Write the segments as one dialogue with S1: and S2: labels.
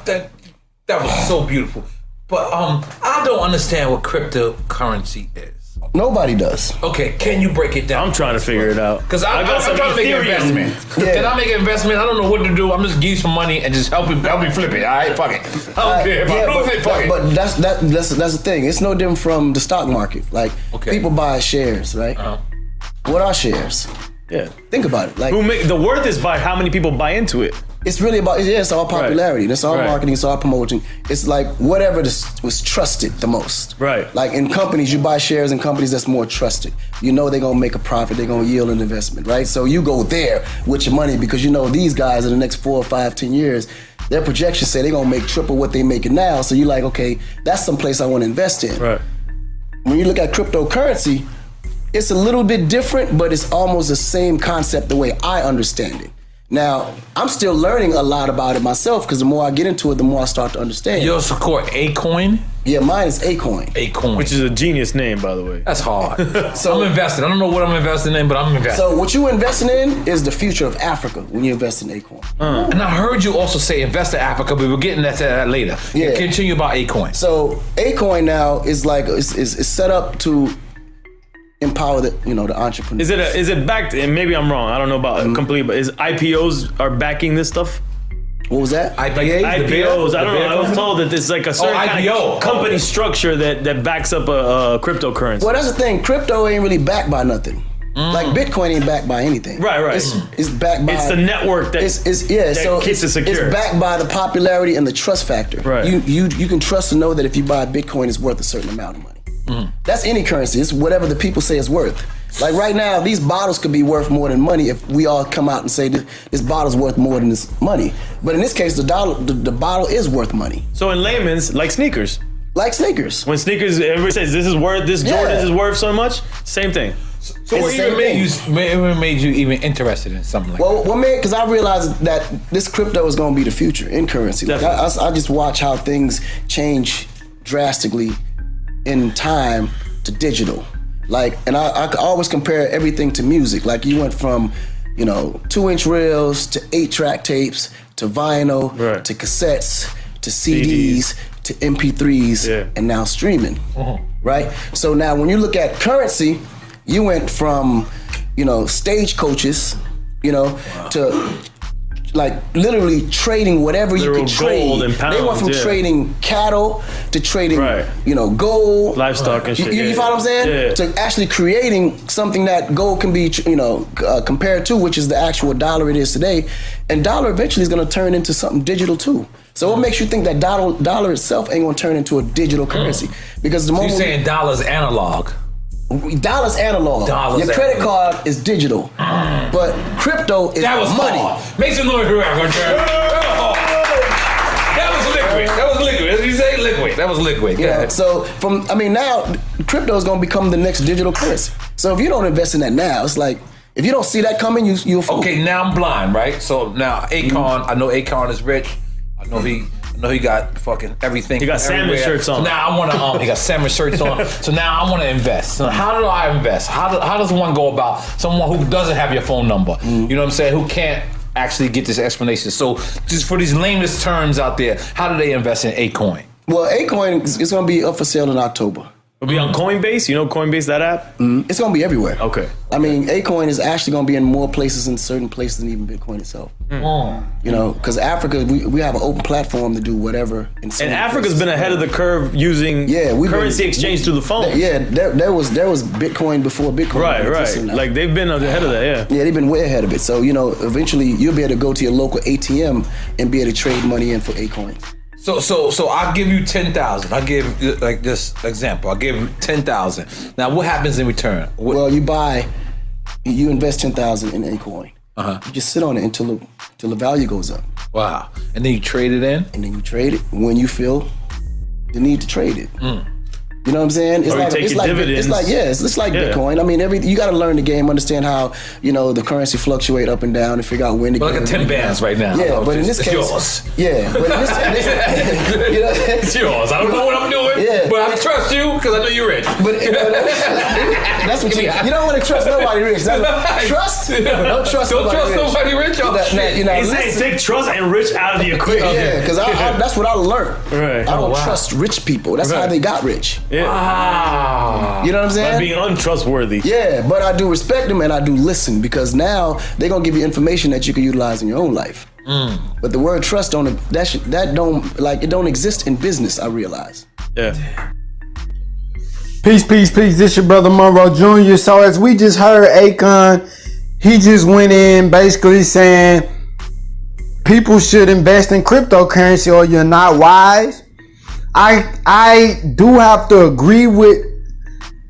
S1: That was so beautiful. But I don't understand what cryptocurrency is.
S2: Nobody does.
S1: Okay, can you break it down?
S3: I'm trying to figure it out.
S1: Because I'm trying to make an investment.
S2: Yeah.
S1: Can I make an investment? I don't know what to do. I'm just give you some money and just help me flip it. All right, fuck it. I don't care if I lose it, fuck it.
S2: But that's the thing. It's no different from the stock market. Like people buy shares, right? What are shares?
S3: Yeah.
S2: Think about it. Like
S3: the worth is by how many people buy into it.
S2: It's really about it's all popularity. It's all marketing. It's all promoting. It's like whatever was trusted the most.
S3: Right.
S2: Like in companies, you buy shares in companies that's more trusted. You know they're gonna make a profit. They're gonna yield an investment, right? So you go there with your money because you know these guys in the next 4 or 5, 10 years, their projections say they're gonna make triple what they making now. So you're like, okay, that's some place I want to invest in.
S3: Right.
S2: When you look at cryptocurrency, it's a little bit different, but it's almost the same concept the way I understand it. Now, I'm still learning a lot about it myself because the more I get into it, the more I start to understand.
S1: You also call it Akoin?
S2: Yeah, mine is Akoin.
S1: Akoin.
S3: Which is a genius name, by the way.
S1: That's hard. So I'm investing. I don't know what I'm investing in, but I'm investing.
S2: So what you're investing in is the future of Africa when you invest in Akoin.
S1: And I heard you also say invest in Africa, but we're getting to that later.
S2: Yeah.
S1: Continue about Akoin.
S2: So Akoin now is like is set up to empower the entrepreneurs.
S3: Is it backed? And maybe I'm wrong. I don't know about it completely, but is IPOs are backing this stuff?
S2: What was that?
S1: IPOs?
S3: I don't know. I was told that there's like a certain kind of company structure that backs up a cryptocurrency.
S2: Well, that's the thing. Crypto ain't really backed by nothing. Like Bitcoin ain't backed by anything.
S3: Right.
S2: It's backed by.
S3: It's the network that keeps it secure.
S2: It's backed by the popularity and the trust factor.
S3: Right.
S2: You can trust to know that if you buy Bitcoin, it's worth a certain amount of money. That's any currency. It's whatever the people say it's worth. Like right now, these bottles could be worth more than money if we all come out and say this bottle's worth more than this money. But in this case, the bottle is worth money.
S3: So in layman's, like sneakers.
S2: Like sneakers.
S3: When sneakers, everybody says this Jordan is worth so much. Same thing.
S1: So what made you even interested in something like that?
S2: Well, because I realized that this crypto is going to be the future in currency. Like I just watch how things change drastically in time to digital. Like, and I always compare everything to music. Like you went from, 2-inch reels to 8-track tapes to vinyl to cassettes to CDs to MP3s and now streaming, right? So now when you look at currency, you went from, stagecoaches, to like literally trading whatever you could trade.
S3: Gold and pounds,
S2: they went from trading cattle to trading, gold,
S3: livestock and shit.
S2: You follow what I'm saying? To actually creating something that gold can be, compared to, which is the actual dollar it is today. And dollar eventually is going to turn into something digital too. So what makes you think that dollar itself ain't going to turn into a digital currency? Because the moment
S1: you're saying dollar's analog.
S2: Dollar's analog. Your credit card is digital, but crypto is money.
S1: Hard. Make some noise for That was liquid. As you say, liquid. That was liquid.
S2: Yeah. So now crypto is going to become the next digital currency. So if you don't invest in that now, it's like if you don't see that coming, you'll fool.
S1: Okay, now I'm blind, right? So now Akon, I know Akon is rich. I know he got fucking everything.
S3: He got salmon shirts on.
S1: So now I want to. He got salmon shirts on. So now I want to invest. So how do I invest? How does one go about someone who doesn't have your phone number? You know what I'm saying? Who can't actually get this explanation? So just for these lamest terms out there, how do they invest in Akoin?
S2: Well, Akoin is going to be up for sale in October.
S3: It'll be on Coinbase. You know Coinbase, that app?
S2: It's going to be everywhere.
S3: Okay.
S2: I mean, Akoin is actually going to be in more places in certain places than even Bitcoin itself. Because Africa, we have an open platform to do whatever. And
S3: Africa's been ahead of the curve using currency exchange through the phone.
S2: There was Bitcoin before Bitcoin.
S3: Right. Like they've been ahead of that,
S2: Yeah, they've been way ahead of it. So, eventually you'll be able to go to your local ATM and be able to trade money in for Akoin.
S1: So I'll give you 10,000. I'll give like this example. I'll give you 10,000. Now what happens in return?
S2: Well, you invest 10,000 in Akoin. You just sit on it until the value goes up.
S1: Wow. And then you trade it in?
S2: And then you trade it when you feel the need to trade it. You know what I'm saying? It's like Bitcoin. I mean, you got to learn the game, understand how the currency fluctuate up and down, and figure out when to.
S1: But like a 10 bands right now.
S2: Yeah, but in this case,
S1: yours.
S2: Yeah, but in this
S1: it's yours. I don't know what I'm doing.
S2: Yeah,
S1: But I trust you because I know you're rich.
S2: But that's what you don't want to trust nobody rich. Trust? Don't trust
S1: nobody rich.
S3: He's saying take trust and rich out of the equation.
S2: Yeah, because that's what I learned.
S3: Right.
S2: I don't trust rich people. That's how they got rich.
S3: Yeah.
S1: Wow.
S2: You know what I'm saying?
S3: By being untrustworthy.
S2: Yeah, but I do respect them and I do listen because now they're gonna give you information that you can utilize in your own life. But the word trust don't exist in business. I realize.
S3: Yeah.
S4: Peace. This your brother Monroe Jr. So as we just heard Akon, he just went in basically saying people should invest in cryptocurrency or you're not wise. I do have to agree with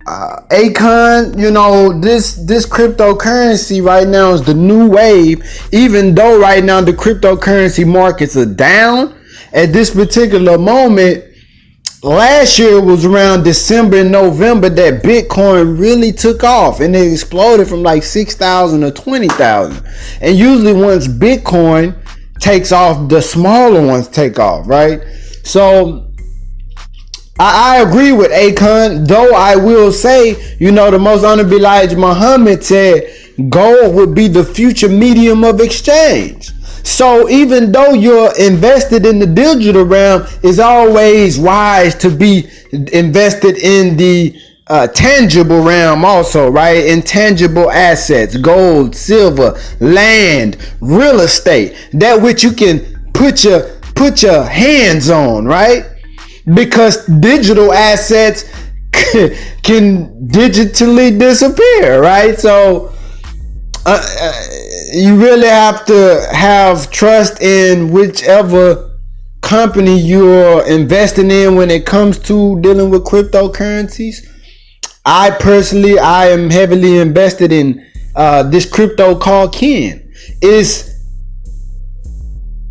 S4: Akon. You know, this cryptocurrency right now is the new wave. Even though right now the cryptocurrency markets are down at this particular moment, last year was around December and November that Bitcoin really took off and it exploded from like 6,000 to 20,000. And usually once Bitcoin takes off, the smaller ones take off, right? So I agree with Akon, though I will say, you know, the most honorable Elijah Muhammad said gold would be the future medium of exchange. So even though you're invested in the digital realm, it's always wise to be invested in the tangible realm also, right? Intangible assets, gold, silver, land, real estate, that which you can put your hands on, right? Because digital assets can digitally disappear, right? So you really have to have trust in whichever company you're investing in when it comes to dealing with cryptocurrencies. I am heavily invested in this crypto called Kin. It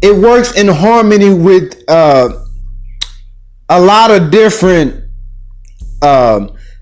S4: works in harmony with a lot of different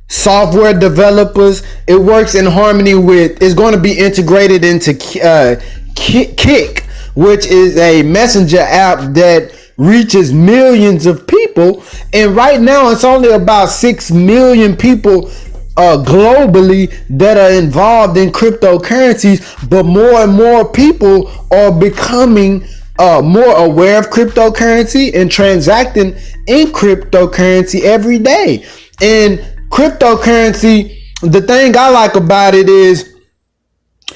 S4: software developers. It works in harmony with, it's going to be integrated into Kik, which is a messenger app that reaches millions of people. And right now it's only about 6 million people globally that are involved in cryptocurrencies, but more and more people are becoming more aware of cryptocurrency and transacting in cryptocurrency every day. And cryptocurrency, the thing I like about it is,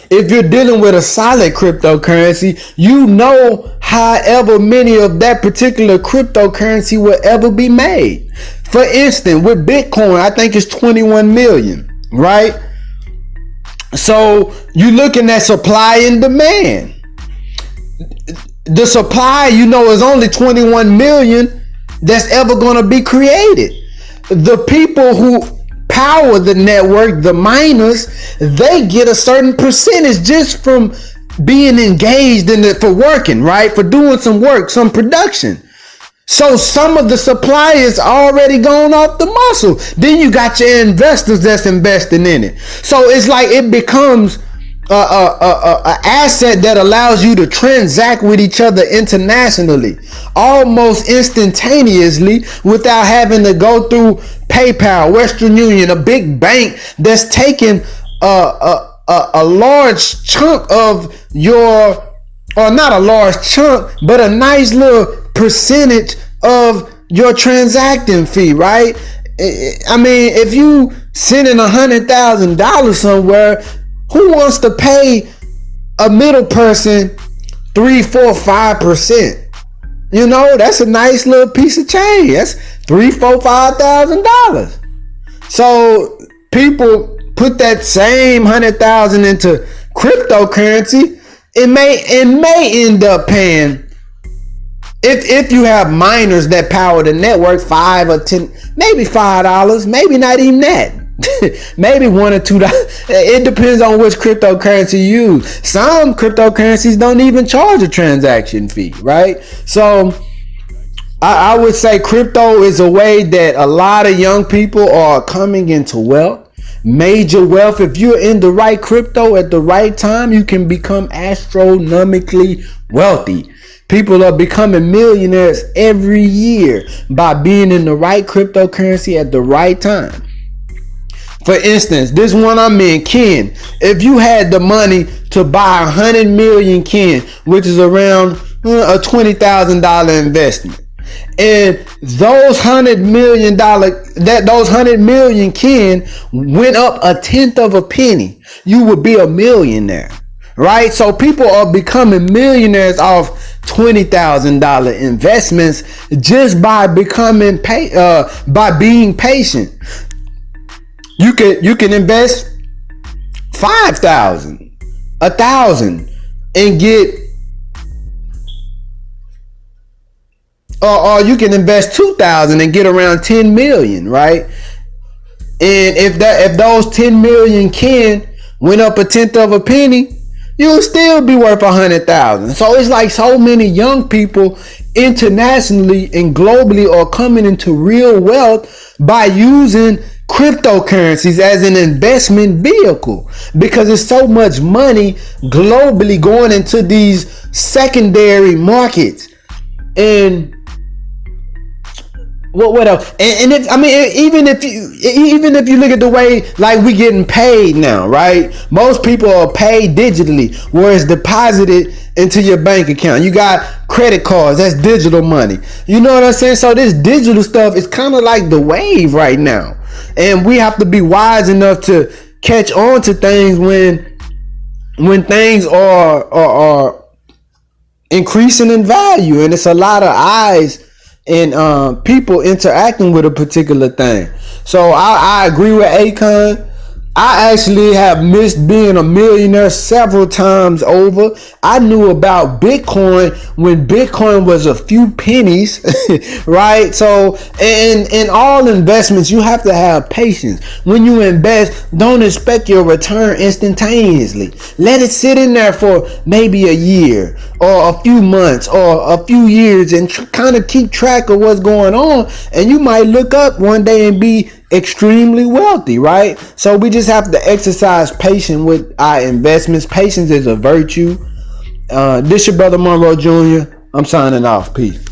S4: if you're dealing with a solid cryptocurrency, you know however many of that particular cryptocurrency will ever be made. For instance, with Bitcoin, I think it's 21 million, right? So you're looking at supply and demand. The supply, you know, is only 21 million that's ever going to be created. The people who power the network, the miners, they get a certain percentage just from being engaged in it, for working, right? For doing some work, some production. So some of the supply is already gone off the muscle. Then you got your investors that's investing in it. So it's like it becomes a asset that allows you to transact with each other internationally, almost instantaneously, without having to go through PayPal, Western Union, a big bank that's taking a large chunk of your, or not a large chunk, but a nice little percentage of your transacting fee, right? I mean, if you sending $100,000 somewhere, who wants to pay a middle person 3, 4, 5%? You know, that's a nice little piece of change. That's $3, $4, $5,000. So people put that same 100,000 into cryptocurrency. It may end up paying, if you have miners that power the network, 5 or 10, maybe $5, maybe not even that. Maybe $1 or $2. It depends on which cryptocurrency you use. Some cryptocurrencies don't even charge a transaction fee, right? So I would say crypto is a way that a lot of young people are coming into wealth, major wealth. If you're in the right crypto at the right time, you can become astronomically wealthy. People are becoming millionaires every year by being in the right cryptocurrency at the right time. For instance, this one I'm in, Ken. If you had the money to buy 100 million Ken, which is around a $20,000 investment, and those $100 million those 100 million Ken went up a tenth of a penny, you would be a millionaire, right? So people are becoming millionaires off $20,000 investments just by becoming by being patient. You can invest 5,000, 1,000, and get, or you can invest 2,000 and get around 10 million, right? And if those 10 million Ken went up a tenth of a penny, you'll still be worth 100,000. So it's like so many young people internationally and globally are coming into real wealth by using cryptocurrencies as an investment vehicle, because there's so much money globally going into these secondary markets. And what else? And if, I mean, even if you look at the way like we getting paid now, right? Most people are paid digitally, where it's deposited into your bank account. You got credit cards, that's digital money. You know what I'm saying? So this digital stuff is kind of like the wave right now. And we have to be wise enough to catch on to things when things are increasing in value, and it's a lot of eyes and people interacting with a particular thing. So I agree with Akon. I actually have missed being a millionaire several times over. I knew about Bitcoin when Bitcoin was a few pennies, right? So, in all investments, you have to have patience. When you invest, don't expect your return instantaneously. Let it sit in there for maybe a year or a few months or a few years and kind of keep track of what's going on. And you might look up one day and be extremely wealthy, right? So we just have to exercise patience with our investments. Patience is a virtue. This your brother Monroe Jr. I'm signing off. Peace.